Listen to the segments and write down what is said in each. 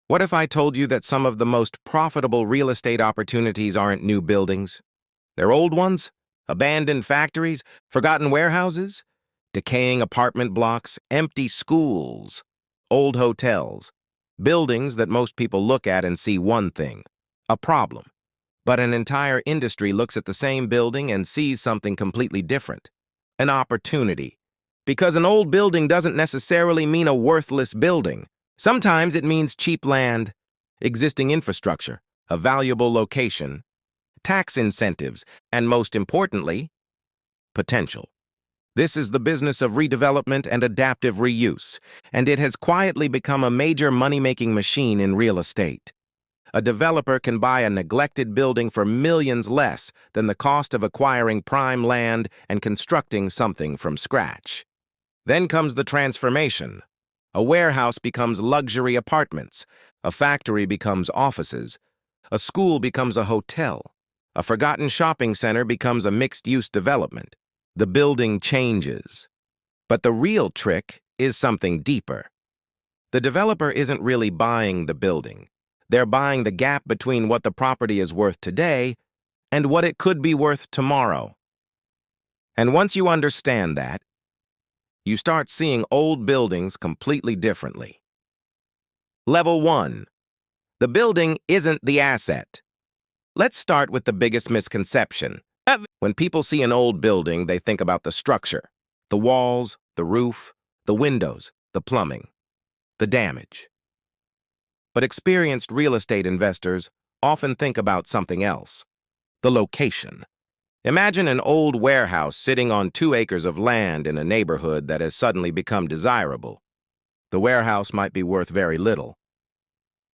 What if I told you that some of the most profitable real estate opportunities aren't new buildings? They're old ones? Abandoned factories? Forgotten warehouses? Decaying apartment blocks? Empty schools? Old hotels? Buildings that most people look at and see one thing: a problem. But an entire industry looks at the same building and sees something completely different: an opportunity. Because an old building doesn't necessarily mean a worthless building. Sometimes it means cheap land, existing infrastructure, a valuable location, tax incentives, and most importantly, potential. This is the business of redevelopment and adaptive reuse, and it has quietly become a major money-making machine in real estate. A developer can buy a neglected building for millions less than the cost of acquiring prime land and constructing something from scratch. Then comes the transformation. A warehouse becomes luxury apartments, a factory becomes offices, a school becomes a hotel, a forgotten shopping center becomes a mixed-use development. The building changes. But the real trick is something deeper. The developer isn't really buying the building. They're buying the gap between what the property is worth today and what it could be worth tomorrow. And once you understand that, you start seeing old buildings completely differently. Level 1. The building isn't the asset. Let's start with the biggest misconception. When people see an old building, they think about the structure: the walls, the roof, the windows, the plumbing, the damage. But experienced real estate investors often think about something else: the location. Imagine an old warehouse sitting on 2 acres of land in a neighborhood that has suddenly become desirable. The warehouse might be worth very little.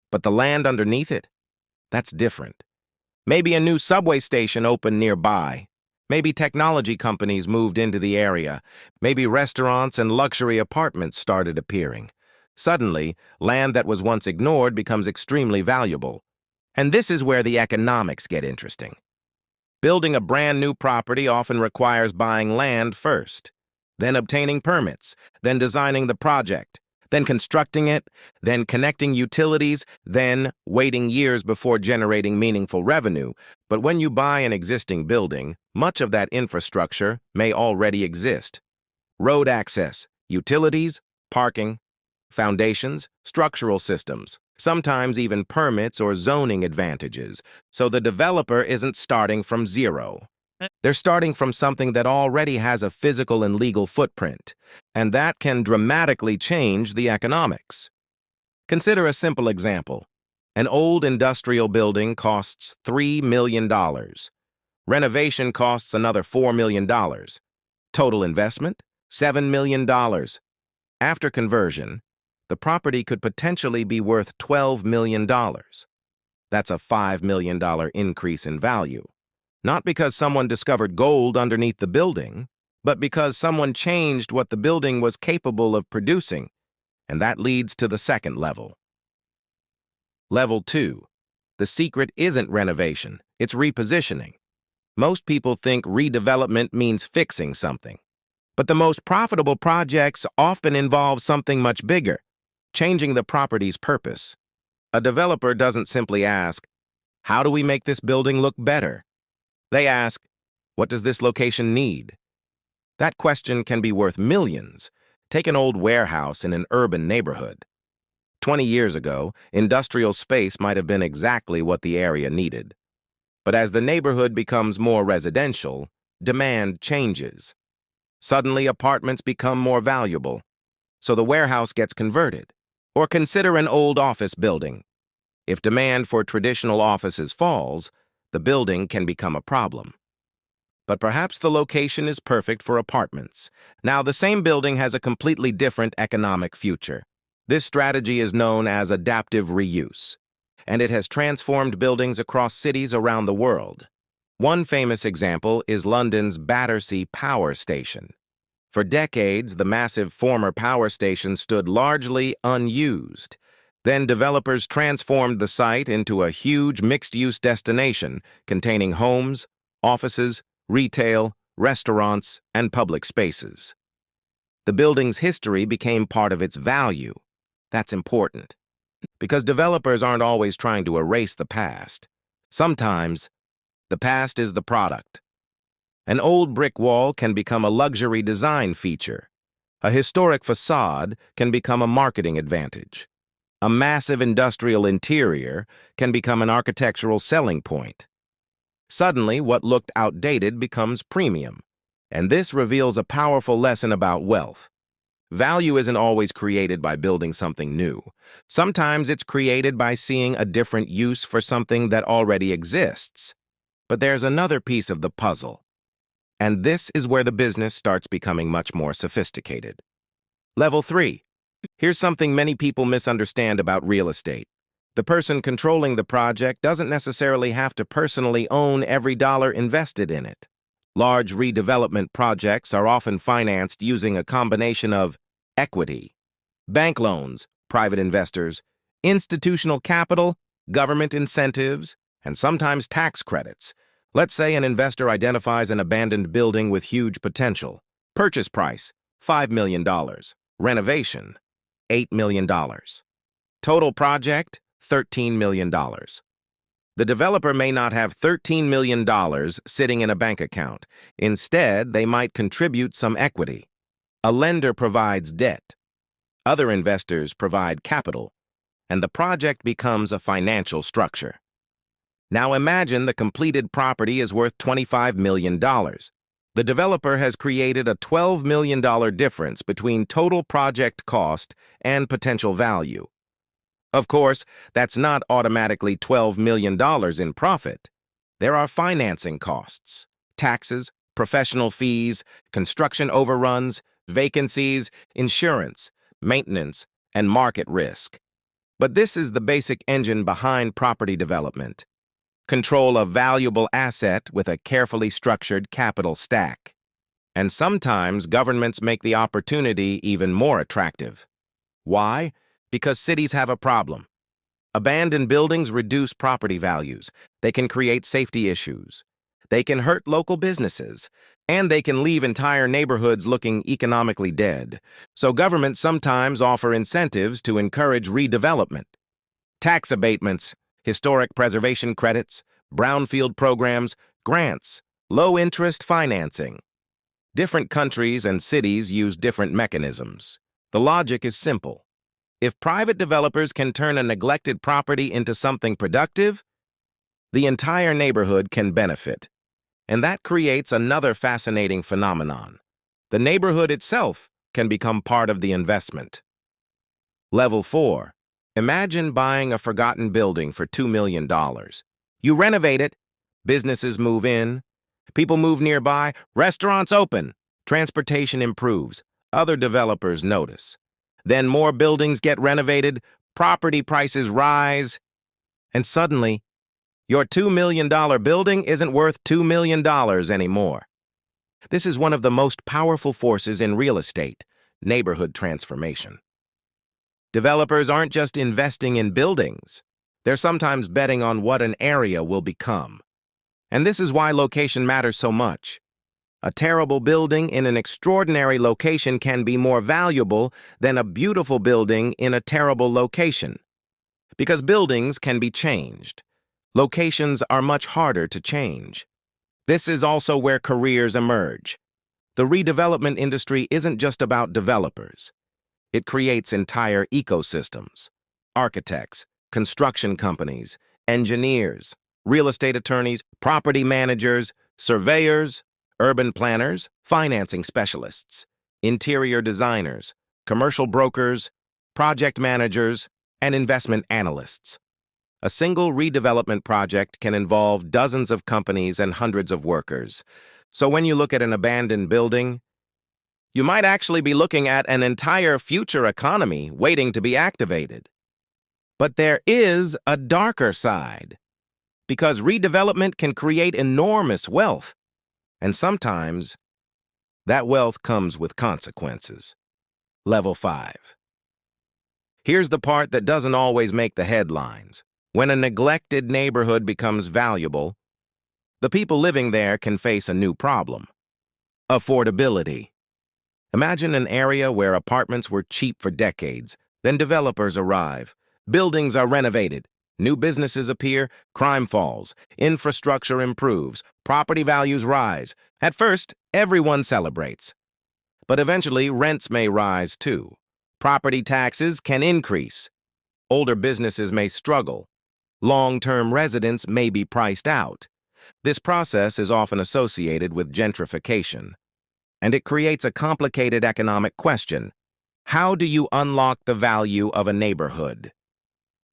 But the land underneath it? That's different. Maybe a new subway station opened nearby. Maybe technology companies moved into the area. Maybe restaurants and luxury apartments started appearing. Suddenly, land that was once ignored becomes extremely valuable. And this is where the economics get interesting. Building a brand new property often requires buying land first, then obtaining permits, then designing the project, then constructing it, then connecting utilities, then waiting years before generating meaningful revenue. But when you buy an existing building, much of that infrastructure may already exist: road access, utilities, parking, foundations, structural systems, sometimes even permits or zoning advantages. So the developer isn't starting from zero. They're starting from something that already has a physical and legal footprint, and that can dramatically change the economics. Consider a simple example. An old industrial building costs $3 million. Renovation costs another $4 million. Total investment? $7 million. After conversion, the property could potentially be worth $12 million. That's a $5 million increase in value. Not because someone discovered gold underneath the building, but because someone changed what the building was capable of producing. And that leads to the second level. Level 2. The secret isn't renovation, it's repositioning. Most people think redevelopment means fixing something. But the most profitable projects often involve something much bigger: changing the property's purpose. A developer doesn't simply ask, "How do we make this building look better?" They ask, "What does this location need?" That question can be worth millions. Take an old warehouse in an urban neighborhood. 20 years ago, industrial space might have been exactly what the area needed. But as the neighborhood becomes more residential, demand changes. Suddenly, apartments become more valuable, so the warehouse gets converted. Or consider an old office building. If demand for traditional offices falls, the building can become a problem. But perhaps the location is perfect for apartments. Now, the same building has a completely different economic future. This strategy is known as adaptive reuse, and it has transformed buildings across cities around the world. One famous example is London's Battersea Power Station. For decades, the massive former power station stood largely unused. Then developers transformed the site into a huge mixed-use destination containing homes, offices, retail, restaurants, and public spaces. The building's history became part of its value. That's important, because developers aren't always trying to erase the past. Sometimes, the past is the product. An old brick wall can become a luxury design feature. A historic facade can become a marketing advantage. A massive industrial interior can become an architectural selling point. Suddenly, what looked outdated becomes premium, and this reveals a powerful lesson about wealth. Value isn't always created by building something new. Sometimes it's created by seeing a different use for something that already exists. But there's another piece of the puzzle, and this is where the business starts becoming much more sophisticated. Level 3. Here's something many people misunderstand about real estate. The person controlling the project doesn't necessarily have to personally own every dollar invested in it. Large redevelopment projects are often financed using a combination of equity, bank loans, private investors, institutional capital, government incentives, and sometimes tax credits. Let's say an investor identifies an abandoned building with huge potential. Purchase price, $5 million. Renovation, $8 million. Total project, $13 million. The developer may not have $13 million sitting in a bank account. Instead, they might contribute some equity. A lender provides debt. Other investors provide capital, and the project becomes a financial structure. Now imagine the completed property is worth $25 million. The developer has created a $12 million difference between total project cost and potential value. Of course, that's not automatically $12 million in profit. There are financing costs, taxes, professional fees, construction overruns, vacancies, insurance, maintenance, and market risk. But this is the basic engine behind property development. Control a valuable asset with a carefully structured capital stack. And sometimes governments make the opportunity even more attractive. Why? Because cities have a problem. Abandoned buildings reduce property values. They can create safety issues. They can hurt local businesses. And they can leave entire neighborhoods looking economically dead. So governments sometimes offer incentives to encourage redevelopment. Tax abatements, historic preservation credits, brownfield programs, grants, low-interest financing. Different countries and cities use different mechanisms. The logic is simple. If private developers can turn a neglected property into something productive, the entire neighborhood can benefit. And that creates another fascinating phenomenon. The neighborhood itself can become part of the investment. Level 4. Imagine buying a forgotten building for $2 million. You renovate it, businesses move in, people move nearby, restaurants open, transportation improves, other developers notice. Then more buildings get renovated, property prices rise, and suddenly, your $2 million building isn't worth $2 million anymore. This is one of the most powerful forces in real estate, neighborhood transformation. Developers aren't just investing in buildings. They're sometimes betting on what an area will become. And this is why location matters so much. A terrible building in an extraordinary location can be more valuable than a beautiful building in a terrible location. Because buildings can be changed. Locations are much harder to change. This is also where careers emerge. The redevelopment industry isn't just about developers. It creates entire ecosystems. Architects, construction companies, engineers, real estate attorneys, property managers, surveyors, urban planners, financing specialists, interior designers, commercial brokers, project managers, and investment analysts. A single redevelopment project can involve dozens of companies and hundreds of workers. So when you look at an abandoned building, you might actually be looking at an entire future economy waiting to be activated. But there is a darker side, because redevelopment can create enormous wealth. And sometimes, that wealth comes with consequences. Level 5. Here's the part that doesn't always make the headlines. When a neglected neighborhood becomes valuable, the people living there can face a new problem. Affordability. Imagine an area where apartments were cheap for decades, then developers arrive. Buildings are renovated. New businesses appear, crime falls, infrastructure improves, property values rise. At first, everyone celebrates. But eventually, rents may rise too. Property taxes can increase. Older businesses may struggle. Long-term residents may be priced out. This process is often associated with gentrification, and it creates a complicated economic question. How do you unlock the value of a neighborhood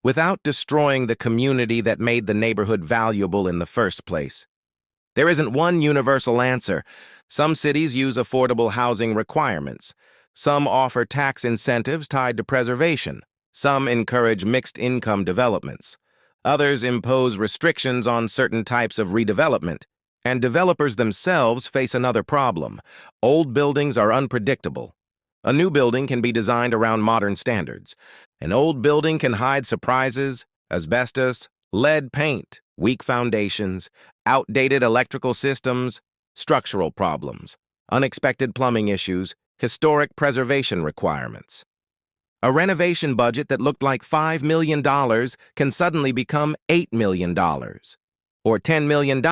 without destroying the community that made the neighborhood valuable in the first place? There isn't one universal answer. Some cities use affordable housing requirements. Some offer tax incentives tied to preservation. Some encourage mixed-income developments. Others impose restrictions on certain types of redevelopment. And developers themselves face another problem. Old buildings are unpredictable. A new building can be designed around modern standards. An old building can hide surprises, asbestos, lead paint, weak foundations, outdated electrical systems, structural problems, unexpected plumbing issues, historic preservation requirements. A renovation budget that looked like $5 million can suddenly become $8 million or $10 million.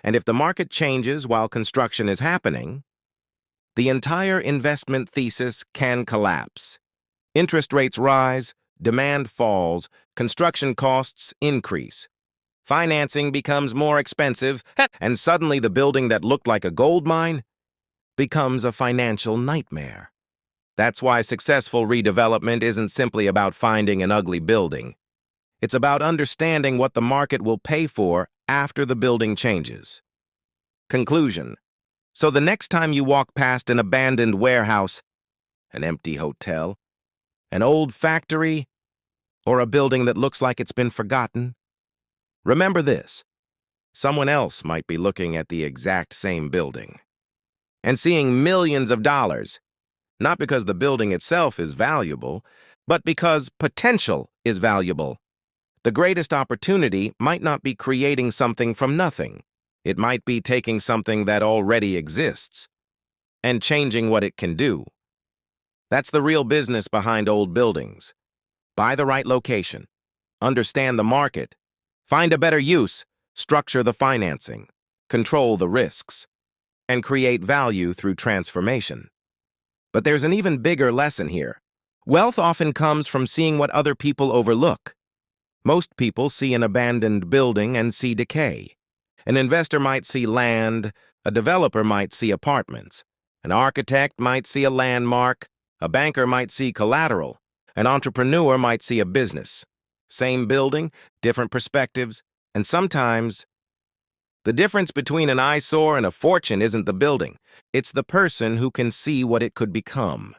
And if the market changes while construction is happening, the entire investment thesis can collapse. Interest rates rise, demand falls, construction costs increase. Financing becomes more expensive, and suddenly the building that looked like a gold mine becomes a financial nightmare. That's why successful redevelopment isn't simply about finding an ugly building. It's about understanding what the market will pay for after the building changes. Conclusion. So the next time you walk past an abandoned warehouse, an empty hotel, an old factory, or a building that looks like it's been forgotten, remember this: someone else might be looking at the exact same building and seeing millions of dollars, not because the building itself is valuable, but because potential is valuable. The greatest opportunity might not be creating something from nothing. It might be taking something that already exists and changing what it can do. That's the real business behind old buildings. Buy the right location, understand the market, find a better use, structure the financing, control the risks, and create value through transformation. But there's an even bigger lesson here. Wealth often comes from seeing what other people overlook. Most people see an abandoned building and see decay. An investor might see land, a developer might see apartments, an architect might see a landmark, a banker might see collateral, an entrepreneur might see a business. Same building, different perspectives, and sometimes the difference between an eyesore and a fortune isn't the building. It's the person who can see what it could become.